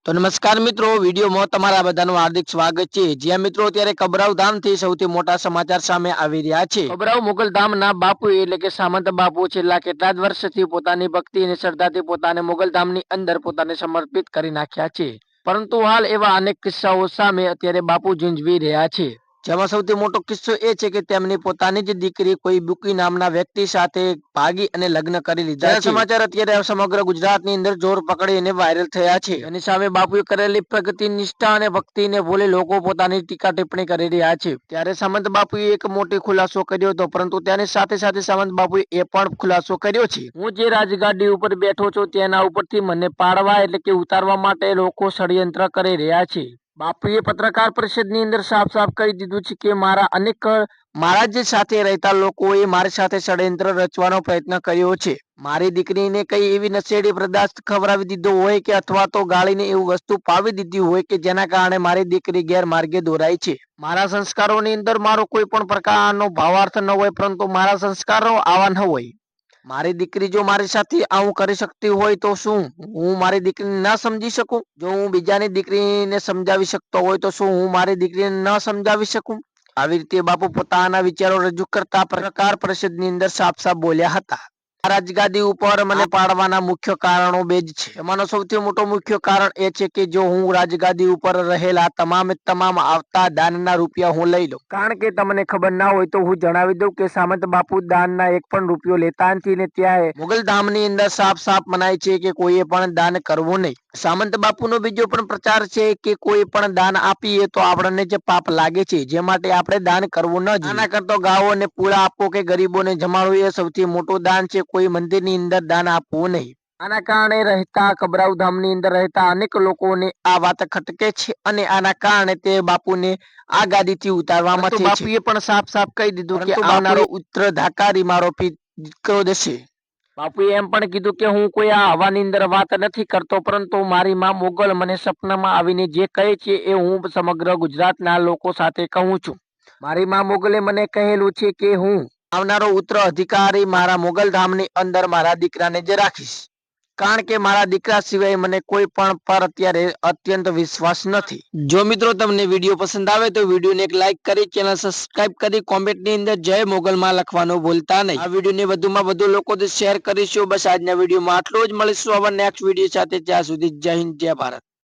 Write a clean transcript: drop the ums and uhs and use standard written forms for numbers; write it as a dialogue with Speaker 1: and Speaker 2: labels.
Speaker 1: તો નમસ્કાર મિત્રો, વિડીયોમાં તમારા બધાનું હાર્દિક સ્વાગત છે। જ્યાં મિત્રો અત્યારે કબરાવ ધામથી સૌથી મોટા સમાચાર સામે આવી રહ્યા છે। કબરાવ મોગલધામના બાપુ એટલે કે સામંત બાપુ છેલ્લા કેટલા જ વર્ષથી પોતાની ભક્તિ અને શ્રદ્ધાથી પોતાને મોગલધામની અંદર પોતાને સમર્પિત કરી નાખ્યા છે। પરંતુ હાલ એવા અનેક કિસ્સાઓ સામે અત્યારે બાપુ ઝૂંઝવી રહ્યા છે। જેમાં સૌથી મોટો કિસ્સો એ છે કે તેમની પોતાની જ દીકરી કોઈ બુકી નામના વ્યક્તિ સાથે ભાગી અને લગ્ન કરી લીધા છે। સમાચાર અત્યારે સમગ્ર ગુજરાતની અંદર જોર પકડીને વાયરલ થયા છે। એની સામે બાપુએ કરેલી પ્રગતિ, નિષ્ઠા અને ભક્તિને ભૂલે લોકો પોતાની ટીકા ટિપ્પણી કરી રહ્યા છે। ત્યારે સામંત બાપુએ એક મોટો ખુલાસો કર્યો હતો, પરંતુ તેની સાથે સાથે સામંત બાપુએ એ પણ ખુલાસો કર્યો છે, હું જે રાજગાદી ઉપર બેઠો છું તેના ઉપરથી મને પાડવા એટલે કે ઉતારવા માટે લોકો ષડયંત્ર કરી રહ્યા છે। બાપુએ પત્રકાર પરિષદની અંદર સાફ સાફ કહી દીધું છે કે મારા જ સાથે રહેતા લોકોએ મારી સાથે ષડયંત્ર રચવાનો પ્રયત્ન કર્યો છે। મારી દીકરીને કઈ એવી નશેડી પદાર્થ ખવડાવી દીધો હોય કે અથવા તો ગાળીને એવું વસ્તુ પાવી દીધી હોય કે જેના કારણે મારી દીકરી ગેરમાર્ગે દોરાઈ છે। મારા સંસ્કારોની અંદર મારો કોઈ પણ પ્રકારનો ભાવાર્થ ન હોય, પરંતુ મારા સંસ્કારો આવા ન હોય। મારી દીકરી જો મારી સાથે આવું કરી શકતી હોય તો શું હું મારી દીકરીને ના સમજી શકું? જો હું બીજાની દીકરીને સમજાવી શકતો હોય તો શું હું મારી દીકરીને ન સમજાવી શકું? આવી રીતે બાપુ પોતાના વિચારો રજૂ કરતા પત્રકાર પરિષદની અંદર સાફ સાફ બોલ્યા હતા। રાજગાદી ઉપર મને પાડવાના મુખ્ય કારણો બે જ છે। એમાંનો સૌથી મોટો મુખ્ય કારણ એ છે કે જો હું રાજગાદી ઉપર રહેલા તમામ આવતા દાનના રૂપિયા હું લઈ લઉં। કારણ કે તમને ખબર ના હોય તો હું જણાવી દઉં કે સામંત બાપુ દાનના એક પણ રૂપિયો લેતા નથી ને ત્યાં મોગલધામની અંદર સાફ સાફ મનાય છે કે કોઈએ પણ દાન કરવું નહીં। સામંત બાપુનો બીજો પણ પ્રચાર છે કે કોઈ પણ દાન આપીએ તો આપણને જે પાપ લાગે છે, જે માટે આપણે દાન કરવું ન જોઈએ। આના કરતો ગાયોને પૂળા આપો કે ગરીબોને જમાડવું એ સૌથી મોટું દાન છે। કોઈ મંદિરની અંદર દાન આપવું નહીં। આના કારણે રહેતા કબરાવ ધામની અંદર રહેતા અનેક લોકોને આ વાત ખટકે છે અને આના કારણે તે બાપુને આ ગાદીથી ઉતારવામાં છે। બાપુએ પણ સાફ સાફ કહી દીધું કે આવનારો ઉત્તરાધિકારી મારો દીકરો દેશે। બાપુએ એમ પણ કીધું કે હું કોઈ આ હવાની અંદર વાત નથી કરતો, પરંતુ મારી માં મોગલ મને સપનામાં આવીને જે કહે છે એ હું સમગ્ર ગુજરાતના લોકો સાથે કહું છું। મારી માં મોગલે મને કહેલું છે કે હું આવનારો ઉત્તરાધિકારી મારા મોગલધામની અંદર મારા દીકરાને જ રાખીશ, કારણ કે મારા દીકરા સિવાય મને કોઈ પણ પર અત્યારે અત્યંત વિશ્વાસ નથી। જો મિત્રો તમને વિડીયો પસંદ આવે તો વિડીયોને એક લાઈક કરી, ચેનલ સબસ્ક્રાઇબ કરી, કોમેન્ટની અંદર જય મોગલમાં લખવાનું ભૂલતા નહીં। આ વિડીયોને વધુમાં વધુ લોકો શેર કરીશું। બસ આજના વિડીયોમાં આટલું જ। મળીશું આવા નેક્સ્ટ વિડીયો સાથે, ત્યાં સુધી જય હિન્દ, જય ભારત।